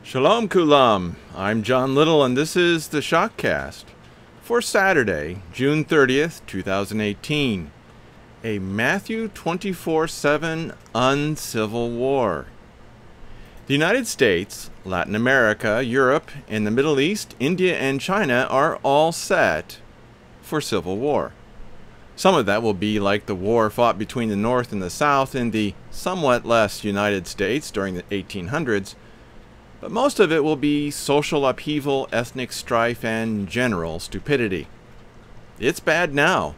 Shalom Kulam, I'm John Little and this is the ShockCast for Saturday, June 30th, 2018. A Matthew 24/7 uncivil war. The United States, Latin America, Europe, and the Middle East, India, and China are all set for civil war. Some of that will be like the war fought between the North and the South in the somewhat less United States during the 1800s, but most of it will be social upheaval, ethnic strife, and general stupidity. It's bad now,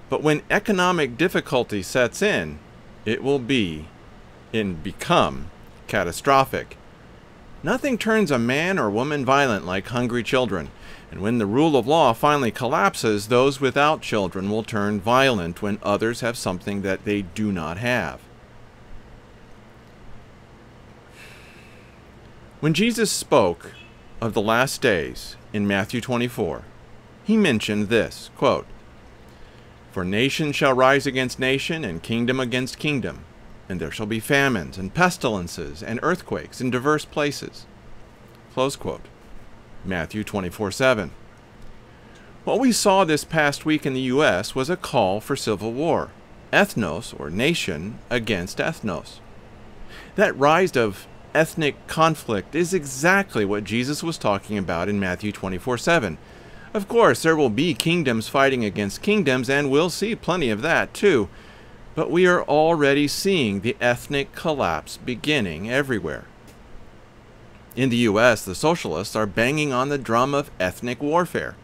but when economic difficulty sets in, it will become catastrophic. Nothing turns a man or woman violent like hungry children, and when the rule of law finally collapses, those without children will turn violent when others have something that they do not have. When Jesus spoke of the last days in Matthew 24, he mentioned this, quote, "For nation shall rise against nation, and kingdom against kingdom, and there shall be famines, and pestilences, and earthquakes in diverse places." Close quote. Matthew 24:7. What we saw this past week in the U.S. was a call for civil war, ethnos, or nation, against ethnos. That rise of ethnic conflict is exactly what Jesus was talking about in Matthew 24:7. Of course, there will be kingdoms fighting against kingdoms, and we'll see plenty of that too. But we are already seeing the ethnic collapse beginning everywhere. In the U.S., the socialists are banging on the drum of ethnic warfare.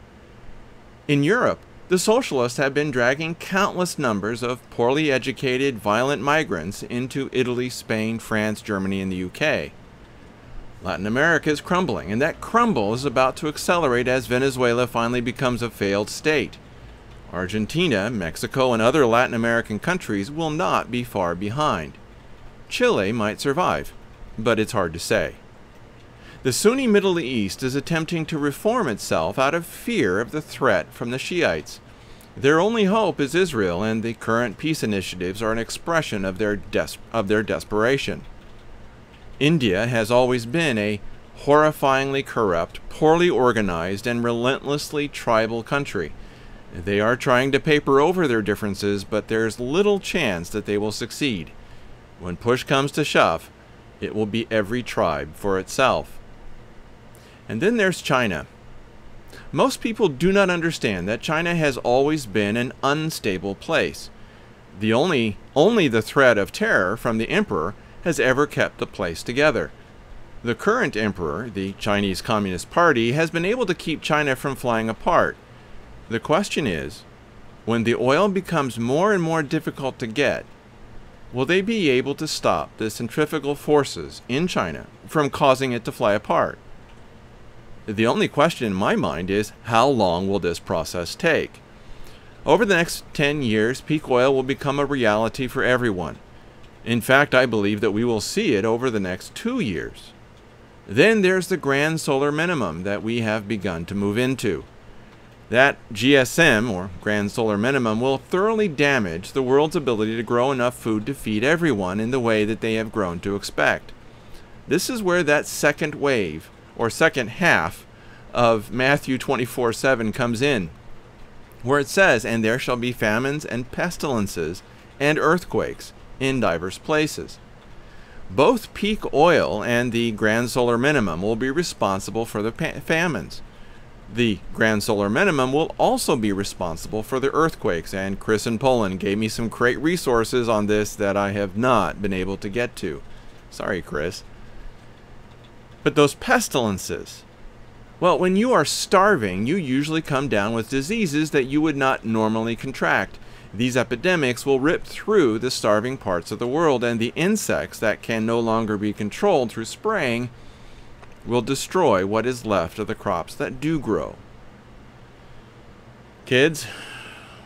In Europe, the socialists have been dragging countless numbers of poorly educated, violent migrants into Italy, Spain, France, Germany, and the UK. Latin America is crumbling, and that crumble is about to accelerate as Venezuela finally becomes a failed state. Argentina, Mexico, and other Latin American countries will not be far behind. Chile might survive, but it's hard to say. The Sunni Middle East is attempting to reform itself out of fear of the threat from the Shiites. Their only hope is Israel, and the current peace initiatives are an expression of their desperation. India has always been a horrifyingly corrupt, poorly organized, and relentlessly tribal country. They are trying to paper over their differences, but there's little chance that they will succeed. When push comes to shove, it will be every tribe for itself. And then there's China. Most people do not understand that China has always been an unstable place. Only the threat of terror from the emperor has ever kept the place together. The current emperor, the Chinese Communist Party, has been able to keep China from flying apart. The question is, when the oil becomes more and more difficult to get, will they be able to stop the centrifugal forces in China from causing it to fly apart? The only question in my mind is, how long will this process take? Over the next 10 years, peak oil will become a reality for everyone. In fact, I believe that we will see it over the next 2 years. Then there's the grand solar minimum that we have begun to move into. That GSM, or grand solar minimum, will thoroughly damage the world's ability to grow enough food to feed everyone in the way that they have grown to expect. This is where that second wave, or second half, of Matthew 24:7 comes in, where it says, "And there shall be famines and pestilences and earthquakes in divers places." Both peak oil and the grand solar minimum will be responsible for the famines. The grand solar minimum will also be responsible for the earthquakes, and Chris in Poland gave me some great resources on this that I have not been able to get to. Sorry, Chris. But those pestilences, well, when you are starving, you usually come down with diseases that you would not normally contract. These epidemics will rip through the starving parts of the world, and the insects that can no longer be controlled through spraying will destroy what is left of the crops that do grow. Kids,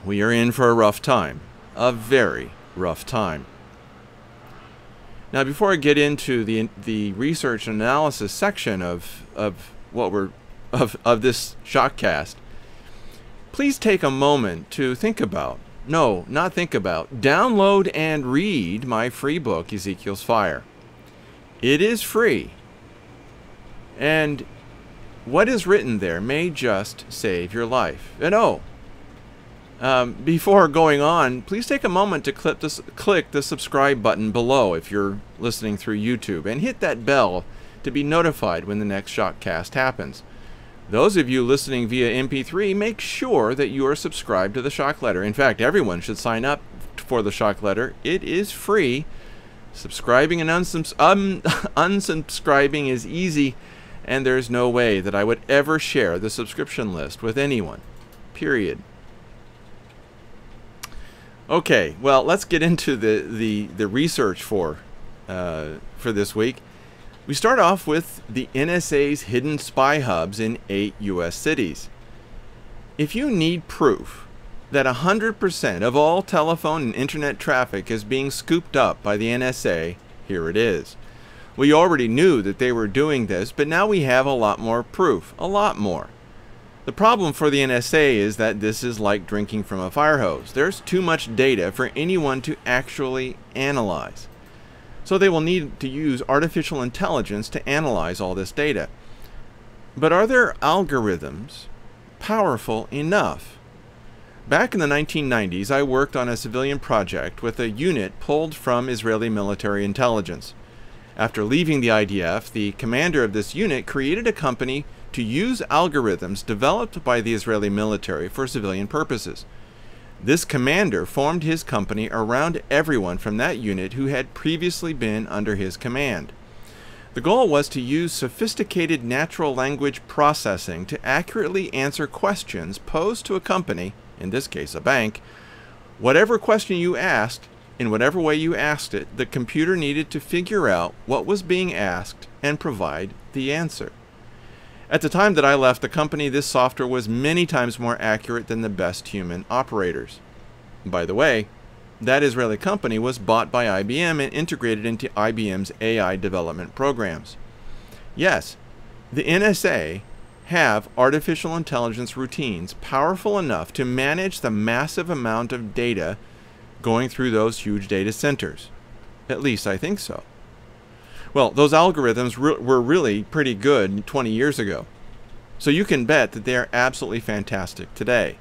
we are in for a rough time, a very rough time. Now, before I get into the research and analysis section of this ShockCast, please take a moment to think about, download and read my free book, Ezekiel's Fire. It is free. And what is written there may just save your life. And before going on, please take a moment to click the subscribe button below if you're listening through YouTube, and hit that bell to be notified when the next ShockCast happens. Those of you listening via MP3, make sure that you are subscribed to the Shock Letter. In fact, everyone should sign up for the Shock Letter. It is free. Subscribing and unsubscribing is easy, and there's no way that I would ever share the subscription list with anyone. Period. Okay, well, let's get into the research for this week. We start off with the NSA's hidden spy hubs in 8 U.S. cities. If you need proof that 100% of all telephone and internet traffic is being scooped up by the NSA, here it is. We already knew that they were doing this, but now we have a lot more proof. A lot more. The problem for the NSA is that this is like drinking from a fire hose. There's too much data for anyone to actually analyze. So they will need to use artificial intelligence to analyze all this data. But are their algorithms powerful enough? Back in the 1990s, I worked on a civilian project with a unit pulled from Israeli military intelligence. After leaving the IDF, the commander of this unit created a company to use algorithms developed by the Israeli military for civilian purposes. This commander formed his company around everyone from that unit who had previously been under his command. The goal was to use sophisticated natural language processing to accurately answer questions posed to a company, in this case a bank. Whatever question you asked, in whatever way you asked it, the computer needed to figure out what was being asked and provide the answer. At the time that I left the company, this software was many times more accurate than the best human operators. By the way, that Israeli company was bought by IBM and integrated into IBM's AI development programs. Yes, the NSA have artificial intelligence routines powerful enough to manage the massive amount of data going through those huge data centers. At least I think so. Well, those algorithms were really pretty good 20 years ago. So you can bet that they are absolutely fantastic today.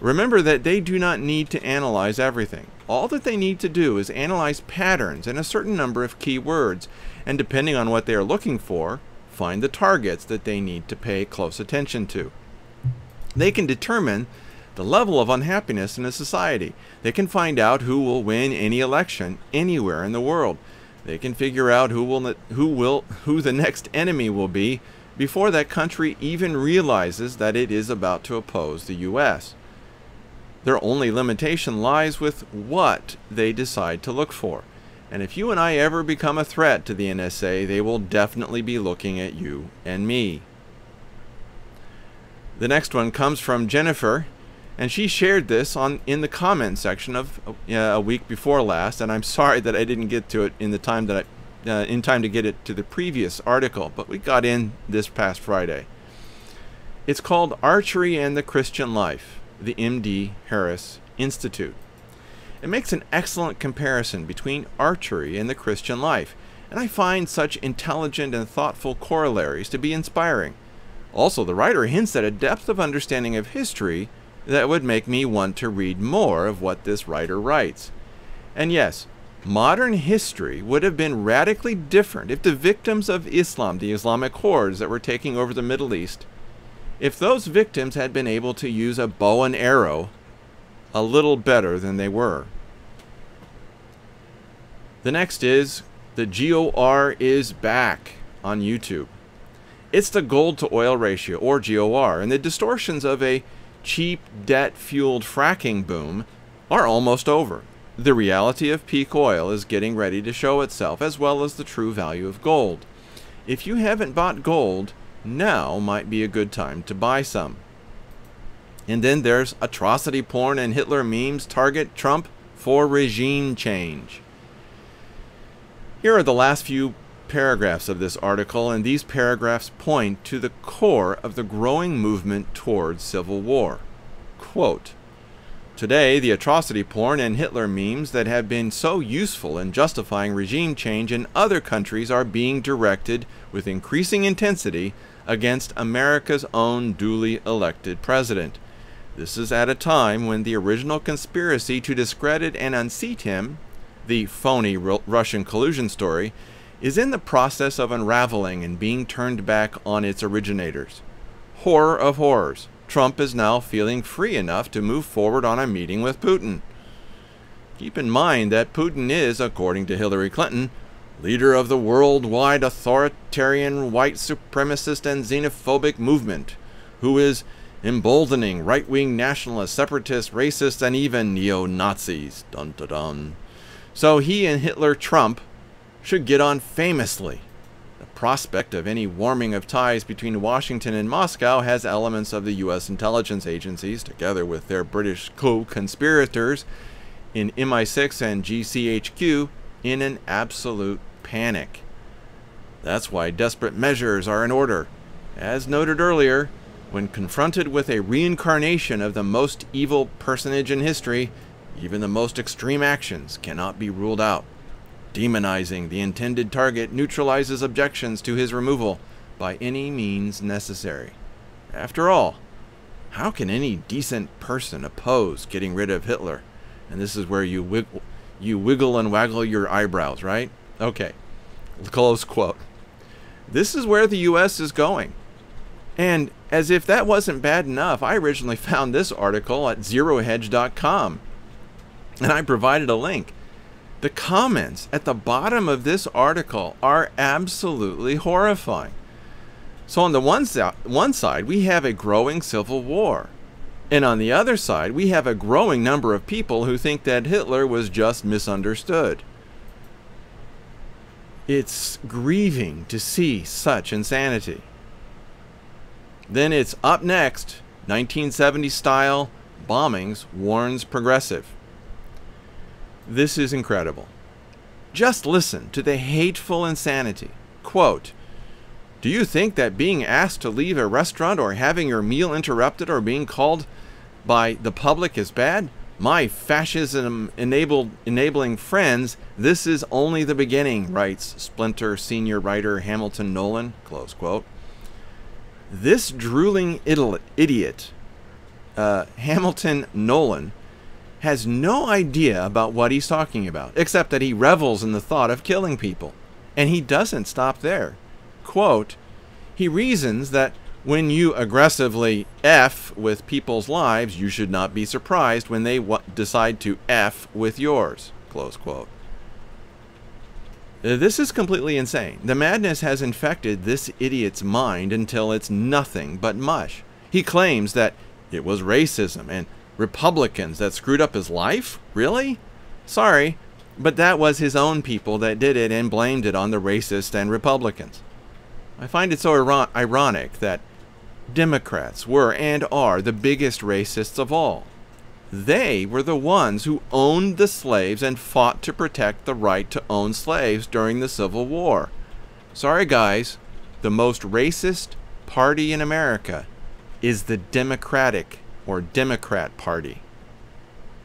Remember that they do not need to analyze everything. All that they need to do is analyze patterns and a certain number of keywords, and depending on what they are looking for, find the targets that they need to pay close attention to. They can determine the level of unhappiness in a society. They can find out who will win any election anywhere in the world. They can figure out who the next enemy will be before that country even realizes that it is about to oppose the U.S. Their only limitation lies with what they decide to look for. And if you and I ever become a threat to the NSA, they will definitely be looking at you and me. The next one comes from Jennifer, and she shared this in the comment section of a week before last, and I'm sorry that I didn't get to it in time to get it to the previous article, but we got in this past Friday. It's called Archery and the Christian Life, the M.D. Harris Institute. It makes an excellent comparison between archery and the Christian life, and I find such intelligent and thoughtful corollaries to be inspiring. Also, the writer hints at a depth of understanding of history that would make me want to read more of what this writer writes. And yes, modern history would have been radically different if the victims of Islam, the Islamic hordes that were taking over the Middle East, if those victims had been able to use a bow and arrow a little better than they were. The next is the GOR is back on YouTube. It's the gold to oil ratio, or GOR, and the distortions of a cheap debt-fueled fracking boom are almost over. The reality of peak oil is getting ready to show itself, as well as the true value of gold. If you haven't bought gold, now might be a good time to buy some. And then there's atrocity porn and Hitler memes target Trump for regime change. Here are the last few paragraphs of this article, and these paragraphs point to the core of the growing movement towards civil war. Quote, Today, the atrocity porn and Hitler memes that have been so useful in justifying regime change in other countries are being directed with increasing intensity against America's own duly elected president. This is at a time when the original conspiracy to discredit and unseat him, the phony Russian collusion story, is in the process of unraveling and being turned back on its originators. Horror of horrors. Trump is now feeling free enough to move forward on a meeting with Putin. Keep in mind that Putin is, according to Hillary Clinton, leader of the worldwide authoritarian, white supremacist, and xenophobic movement, who is emboldening right-wing nationalists, separatists, racists, and even neo-Nazis. Dun dun dun. So he and Hitler Trump should get on famously. The prospect of any warming of ties between Washington and Moscow has elements of the U.S. intelligence agencies, together with their British co-conspirators in MI6 and GCHQ, in an absolute panic. That's why desperate measures are in order. As noted earlier, when confronted with a reincarnation of the most evil personage in history, even the most extreme actions cannot be ruled out. Demonizing the intended target neutralizes objections to his removal by any means necessary. After all, how can any decent person oppose getting rid of Hitler? And this is where you wiggle and waggle your eyebrows, right? Okay, close quote. This is where the U.S. is going. And as if that wasn't bad enough, I originally found this article at zerohedge.com, and I provided a link. The comments at the bottom of this article are absolutely horrifying. So on the one side, we have a growing civil war. And on the other side, we have a growing number of people who think that Hitler was just misunderstood. It's grieving to see such insanity. Then it's up next, 1970-style bombings warns progressive. This is incredible. Just listen to the hateful insanity. Quote, "Do you think that being asked to leave a restaurant or having your meal interrupted or being called by the public is bad? My fascism enabling friends, this is only the beginning," writes Splinter senior writer Hamilton Nolan. Close quote. This drooling idiot, Hamilton Nolan, has no idea about what he's talking about, except that he revels in the thought of killing people. And he doesn't stop there. Quote, he reasons that when you aggressively F with people's lives, you should not be surprised when they decide to F with yours. Close quote. This is completely insane. The madness has infected this idiot's mind until it's nothing but mush. He claims that it was racism and Republicans that screwed up his life? Really? Sorry, but that was his own people that did it and blamed it on the racists and Republicans. I find it so ironic that Democrats were and are the biggest racists of all. They were the ones who owned the slaves and fought to protect the right to own slaves during the Civil War. Sorry guys, the most racist party in America is the Democratic or Democrat Party.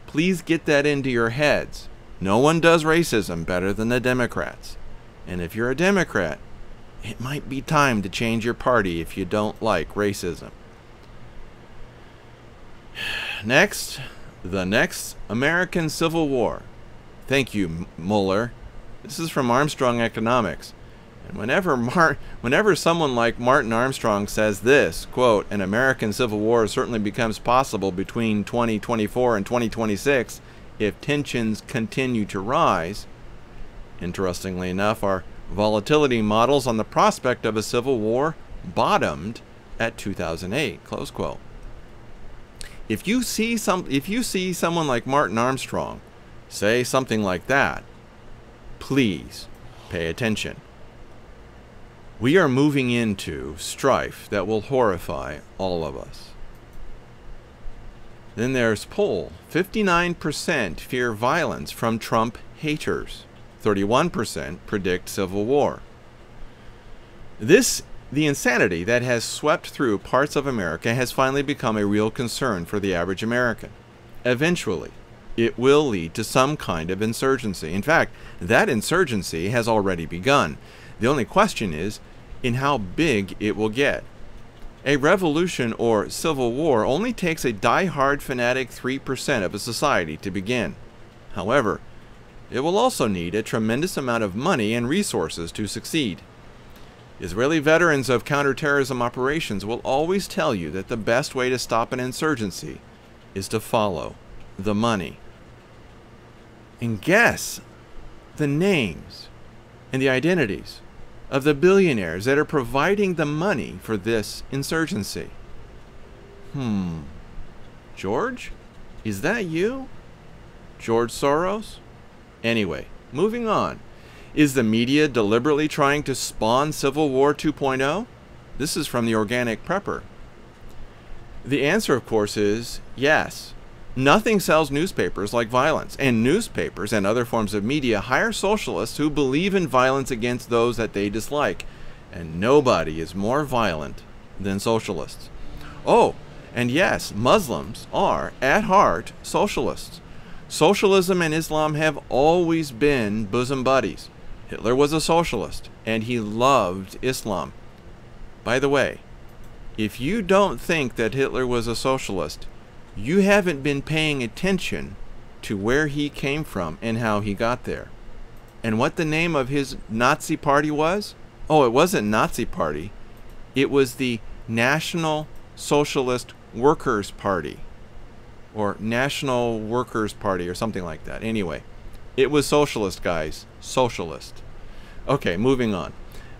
Please get that into your heads. No one does racism better than the Democrats. And if you're a Democrat, it might be time to change your party if you don't like racism. Next, the next American Civil War. Thank you, Mueller. This is from Armstrong Economics. And whenever someone like Martin Armstrong says this, quote, "An American Civil War certainly becomes possible between 2024 and 2026 if tensions continue to rise," interestingly enough, our volatility models on the prospect of a civil war bottomed at 2008, close quote. If you see someone like Martin Armstrong say something like that, please pay attention. We are moving into strife that will horrify all of us. Then there's poll. 59% fear violence from Trump haters. 31% predict civil war. The insanity that has swept through parts of America has finally become a real concern for the average American. Eventually, it will lead to some kind of insurgency. In fact, that insurgency has already begun. The only question is in how big it will get. A revolution or civil war only takes a die-hard fanatic 3% of a society to begin. However, it will also need a tremendous amount of money and resources to succeed. Israeli veterans of counterterrorism operations will always tell you that the best way to stop an insurgency is to follow the money. And guess the names and the identities of the billionaires that are providing the money for this insurgency. George? Is that you? George Soros? Anyway, moving on. Is the media deliberately trying to spawn Civil War 2.0? This is from the Organic Prepper. The answer, of course, is yes. Nothing sells newspapers like violence, and newspapers and other forms of media hire socialists who believe in violence against those that they dislike, and nobody is more violent than socialists. Oh, and yes, Muslims are, at heart, socialists. Socialism and Islam have always been bosom buddies. Hitler was a socialist, and he loved Islam. By the way, if you don't think that Hitler was a socialist, you haven't been paying attention to where he came from and how he got there. And what the name of his Nazi party was? Oh, it wasn't Nazi Party. It was the National Socialist Workers' Party, or National Workers' Party, or something like that. Anyway, it was socialist, guys. Socialist. Okay, moving on.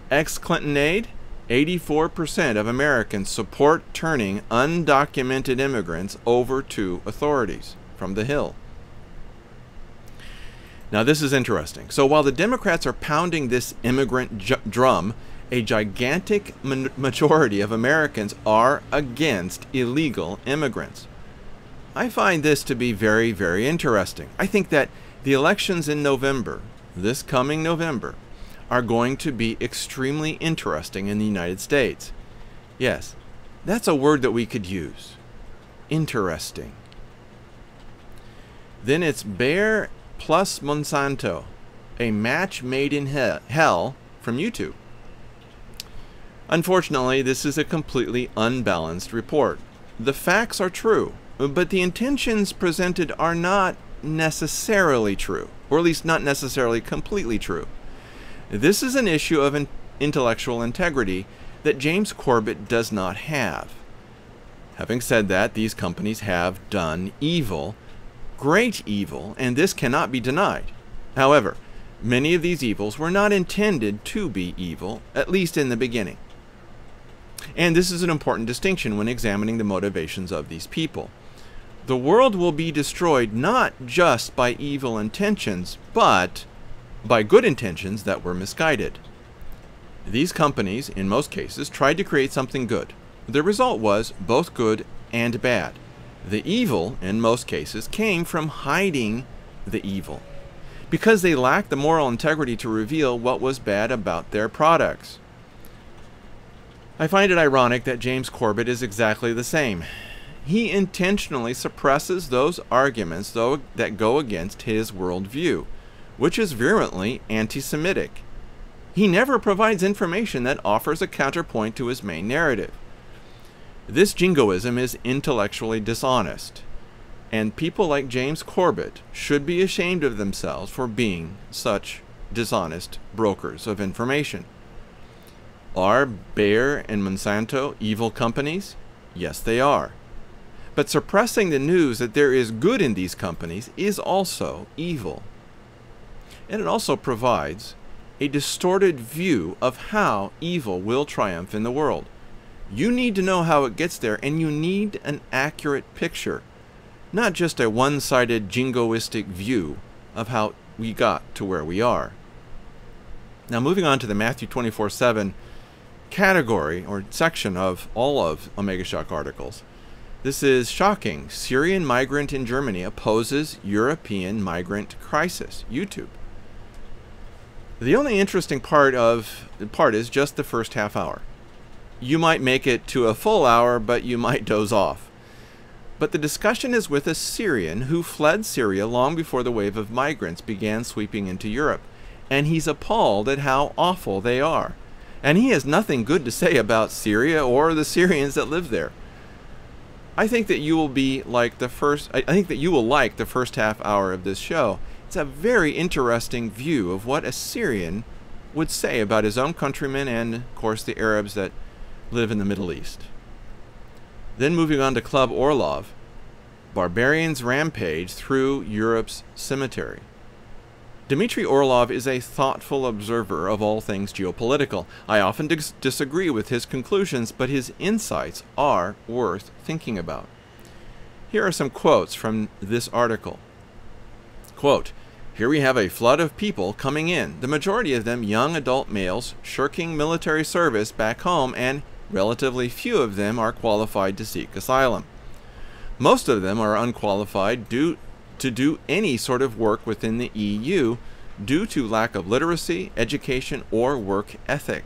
Ex-Clinton aide? 84% of Americans support turning undocumented immigrants over to authorities, from The Hill. Now, this is interesting. So while the Democrats are pounding this immigrant drum, a gigantic majority of Americans are against illegal immigrants. I find this to be very, very interesting. I think that the elections in November, this coming November, are going to be extremely interesting in the United States. Yes, that's a word that we could use. Interesting. Then it's Bayer plus Monsanto, a match made in hell from YouTube. Unfortunately, this is a completely unbalanced report. The facts are true, but the intentions presented are not necessarily true, or at least not necessarily completely true. This is an issue of intellectual integrity that James Corbett does not have. Having said that, these companies have done evil, great evil, and this cannot be denied. However, many of these evils were not intended to be evil, at least in the beginning. And this is an important distinction when examining the motivations of these people. The world will be destroyed not just by evil intentions, but by good intentions that were misguided. These companies, in most cases, tried to create something good. The result was both good and bad. The evil, in most cases, came from hiding the evil, because they lacked the moral integrity to reveal what was bad about their products. I find it ironic that James Corbett is exactly the same. He intentionally suppresses those arguments that go against his worldview, which is virulently anti-Semitic. He never provides information that offers a counterpoint to his main narrative. This jingoism is intellectually dishonest, and people like James Corbett should be ashamed of themselves for being such dishonest brokers of information. Are Bayer and Monsanto evil companies? Yes, they are. But suppressing the news that there is good in these companies is also evil. And it also provides a distorted view of how evil will triumph in the world. You need to know how it gets there, and you need an accurate picture, not just a one-sided jingoistic view of how we got to where we are. Now, moving on to the Matthew 24:7 category or section of all of Omega Shock articles. This is shocking. Syrian migrant in Germany opposes European migrant crisis. YouTube. The only interesting part is just the first half hour. You might make it to a full hour, but you might doze off. But the discussion is with a Syrian who fled Syria long before the wave of migrants began sweeping into Europe, and he's appalled at how awful they are. And he has nothing good to say about Syria or the Syrians that live there. I think that you will like the first half hour of this show. It's a very interesting view of what a Syrian would say about his own countrymen and, of course, the Arabs that live in the Middle East. Then moving on to Club Orlov, barbarians rampage through Europe's cemetery. Dmitry Orlov is a thoughtful observer of all things geopolitical. I often disagree with his conclusions, but his insights are worth thinking about. Here are some quotes from this article. Quote, "Here we have a flood of people coming in, the majority of them young adult males shirking military service back home, and relatively few of them are qualified to seek asylum. Most of them are unqualified to do any sort of work within the EU due to lack of literacy, education, or work ethic.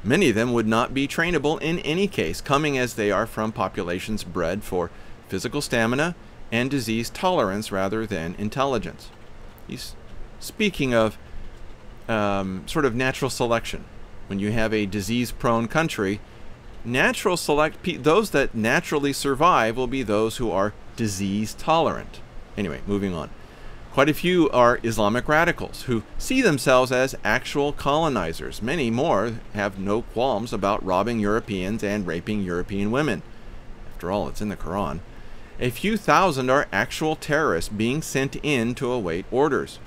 Many of them would not be trainable in any case, coming as they are from populations bred for physical stamina and disease tolerance rather than intelligence." He's speaking of sort of natural selection. When you have a disease-prone country, those that naturally survive will be those who are disease tolerant. Anyway, moving on. Quite a few are Islamic radicals who see themselves as actual colonizers. Many more have no qualms about robbing Europeans and raping European women. After all, it's in the Quran. A few thousand are actual terrorists being sent in to await orders.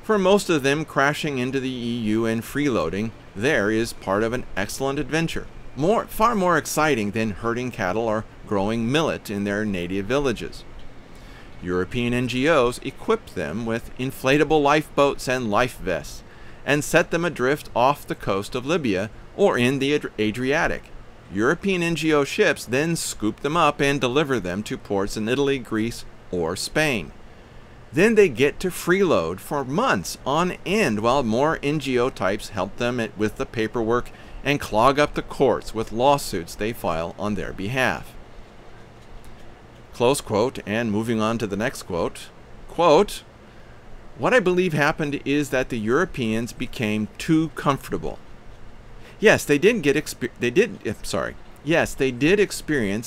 For most of them, crashing into the EU and freeloading there is part of an excellent adventure. Far more exciting than herding cattle or growing millet in their native villages. European NGOs equip them with inflatable lifeboats and life vests and set them adrift off the coast of Libya or in the Adriatic. European NGO ships then scoop them up and deliver them to ports in Italy, Greece, or Spain. Then they get to freeload for months on end while more NGO types help them with the paperwork and clog up the courts with lawsuits they file on their behalf. Close quote, and moving on to the next quote. Quote, "What I believe happened is that the Europeans became too comfortable. Yes, they did experience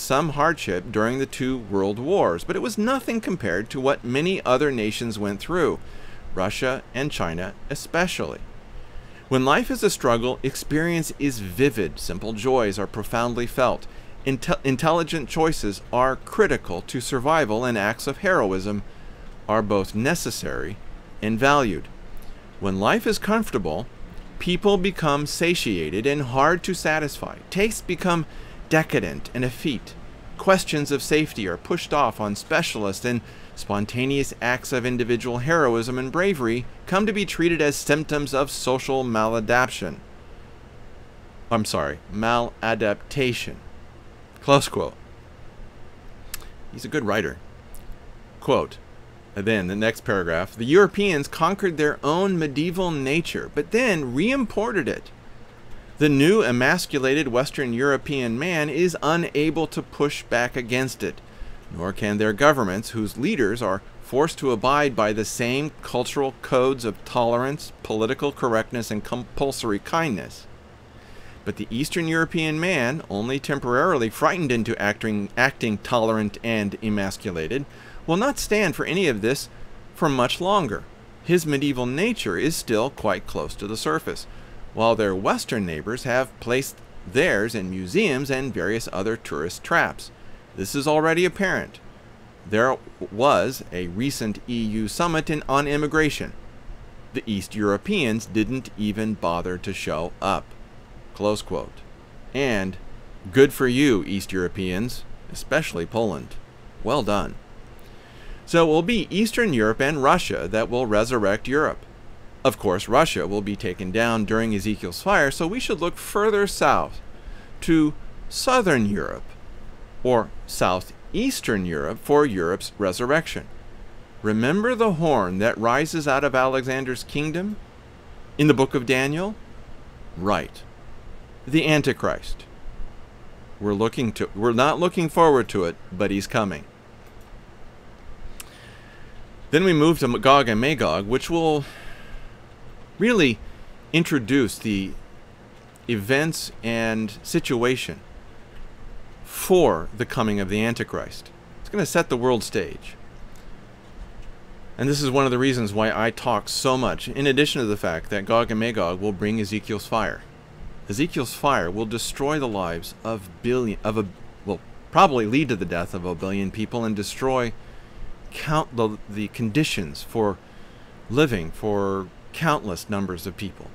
some hardship during the two world wars, but it was nothing compared to what many other nations went through, Russia and China especially. When life is a struggle, experience is vivid, simple joys are profoundly felt, intelligent choices are critical to survival, and acts of heroism are both necessary and valued. When life is comfortable, people become satiated and hard to satisfy. Tastes become decadent and effete. Questions of safety are pushed off on specialists, and spontaneous acts of individual heroism and bravery come to be treated as symptoms of social maladaptation. Close quote. He's a good writer. Quote, and then the next paragraph, "The Europeans conquered their own medieval nature, but then re-imported it. The new emasculated Western European man is unable to push back against it, nor can their governments, whose leaders are forced to abide by the same cultural codes of tolerance, political correctness, and compulsory kindness. But the Eastern European man, only temporarily frightened into acting tolerant and emasculated, will not stand for any of this for much longer. His medieval nature is still quite close to the surface, while their Western neighbors have placed theirs in museums and various other tourist traps. This is already apparent. There was a recent EU summit on immigration. The East Europeans didn't even bother to show up." Close quote. And good for you, East Europeans, especially Poland. Well done. So it will be Eastern Europe and Russia that will resurrect Europe. Of course, Russia will be taken down during Ezekiel's fire, so we should look further south to Southern Europe, or Southeastern Europe, for Europe's resurrection. Remember the horn that rises out of Alexander's kingdom in the book of Daniel? Right. The Antichrist. We're not looking forward to it, but he's coming. Then we move to Gog and Magog, which will really introduce the events and situation for the coming of the Antichrist. It's going to set the world stage. And this is one of the reasons why I talk so much, in addition to the fact that Gog and Magog will bring Ezekiel's fire. Ezekiel's fire will destroy the lives of will probably lead to the death of 1 billion people and destroy the conditions for living for countless numbers of people.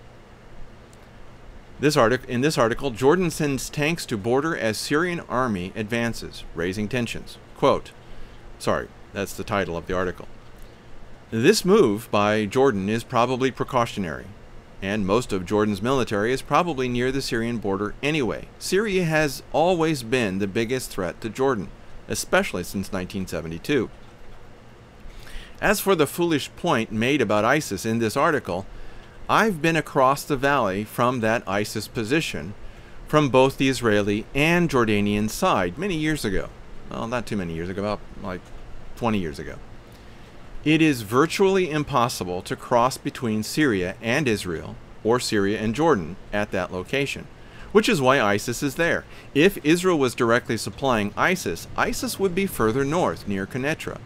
In this article, Jordan sends tanks to border as Syrian army advances, raising tensions. Quote, that's the title of the article. This move by Jordan is probably precautionary, and most of Jordan's military is probably near the Syrian border anyway. Syria has always been the biggest threat to Jordan, especially since 1972. As for the foolish point made about ISIS in this article, I've been across the valley from that ISIS position from both the Israeli and Jordanian side many years ago. Well, not too many years ago, about like 20 years ago. It is virtually impossible to cross between Syria and Israel, or Syria and Jordan, at that location, which is why ISIS is there. If Israel was directly supplying ISIS, ISIS would be further north, near Quneitra.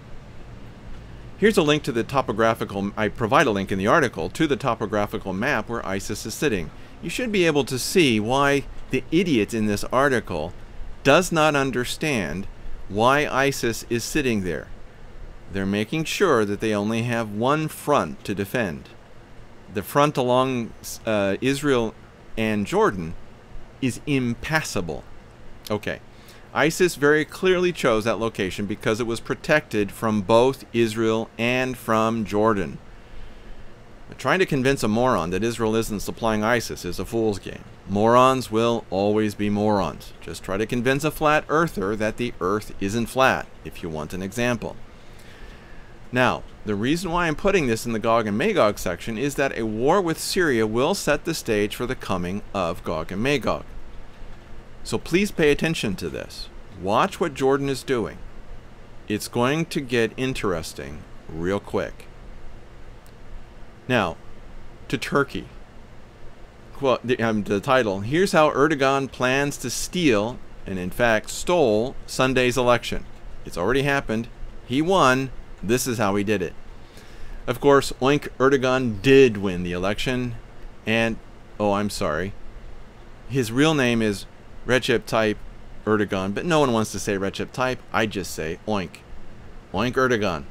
Here's a link to the topographical, I provide a link in the article, to the topographical map where ISIS is sitting. You should be able to see why the idiot in this article does not understand why ISIS is sitting there. They're making sure that they only have one front to defend. The front along Israel and Jordan is impassable. Okay, ISIS very clearly chose that location because it was protected from both Israel and from Jordan. But trying to convince a moron that Israel isn't supplying ISIS is a fool's game. Morons will always be morons. Just try to convince a flat earther that the earth isn't flat, if you want an example. Now, the reason why I'm putting this in the Gog and Magog section is that a war with Syria will set the stage for the coming of Gog and Magog. So please pay attention to this. Watch what Jordan is doing. It's going to get interesting real quick. Now, to Turkey. Well, the title, here's how Erdogan plans to steal, and in fact stole, Sunday's election. It's already happened. He won. This is how he did it. Of course, oink, Erdogan did win the election, and, oh, I'm sorry, his real name is Recep Tayyip Erdogan, but no one wants to say Recep Tayyip. I just say oink. Oink Erdogan,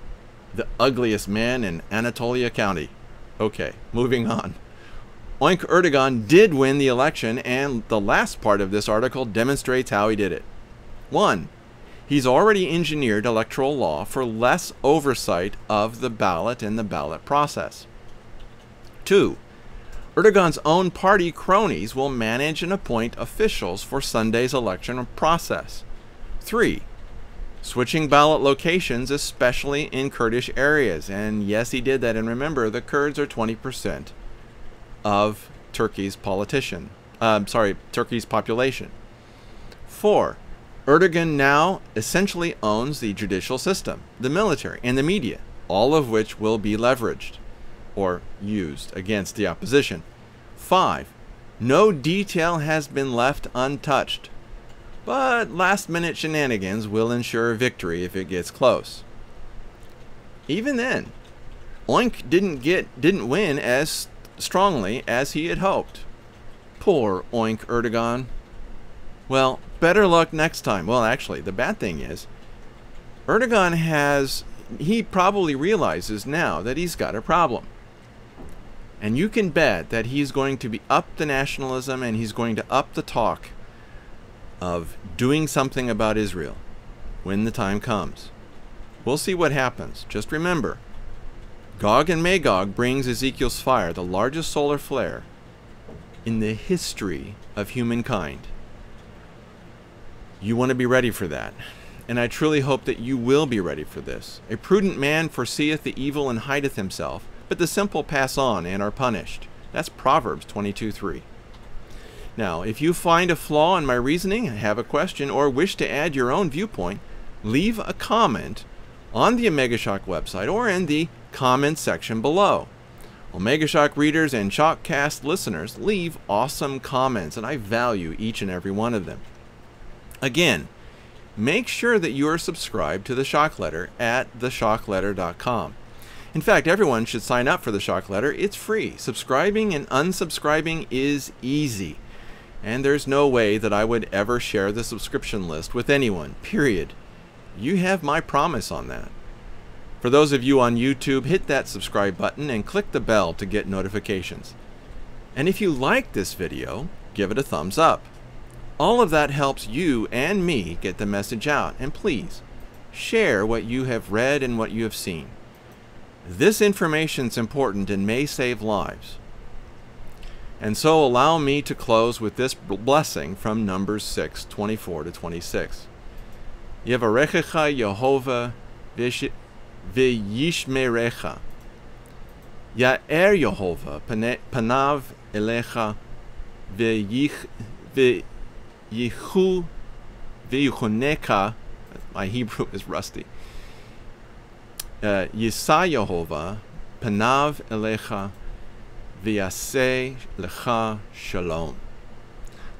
the ugliest man in Anatolia County. Okay, moving on. Oink Erdogan did win the election, and the last part of this article demonstrates how he did it. 1. He's already engineered electoral law for less oversight of the ballot and the ballot process. 2. Erdogan's own party cronies will manage and appoint officials for Sunday's election process. 3. Switching ballot locations, especially in Kurdish areas. And yes, he did that. And remember, the Kurds are 20% of Turkey's population. 4. Erdogan now essentially owns the judicial system, the military, and the media, all of which will be leveraged or used against the opposition. 5. No detail has been left untouched, but last-minute shenanigans will ensure victory if it gets close. Even then, Oink didn't win as strongly as he had hoped. Poor Oink Erdogan. Well, better luck next time. Well, actually, the bad thing is, Erdogan he probably realizes now that he's got a problem. And you can bet that he's going to be up the nationalism and he's going to up the talk of doing something about Israel when the time comes. We'll see what happens. Just remember, Gog and Magog brings Ezekiel's fire, the largest solar flare in the history of humankind. You want to be ready for that, and I truly hope that you will be ready for this. A prudent man foreseeth the evil and hideth himself, but the simple pass on and are punished. That's Proverbs 22:3. Now, if you find a flaw in my reasoning, have a question, or wish to add your own viewpoint, leave a comment on the Omega Shock website or in the comments section below. Omega Shock readers and ShockCast listeners leave awesome comments, and I value each and every one of them. Again, make sure that you are subscribed to the Shock Letter at theshockletter.com. In fact, everyone should sign up for the Shock Letter. It's free. Subscribing and unsubscribing is easy. And there's no way that I would ever share the subscription list with anyone, period. You have my promise on that. For those of you on YouTube, hit that subscribe button and click the bell to get notifications. And if you like this video, give it a thumbs up. All of that helps you and me get the message out. And please, share what you have read and what you have seen. This information is important and may save lives. And so allow me to close with this blessing from Numbers 6:24-26. Yevarechecha Yehovah v'yishmerecha. Ya'er Yehovah panav elecha v'yichuneka. My Hebrew is rusty. Yisa Yehovah panav elecha v'yaseh lecha shalom.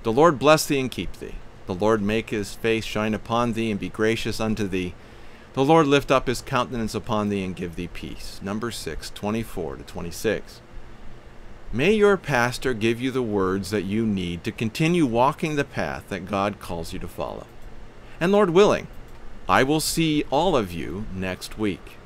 The Lord bless thee and keep thee. The Lord make his face shine upon thee and be gracious unto thee. The Lord lift up his countenance upon thee and give thee peace. Numbers 6:24-26. May your pastor give you the words that you need to continue walking the path that God calls you to follow. And Lord willing, I will see all of you next week.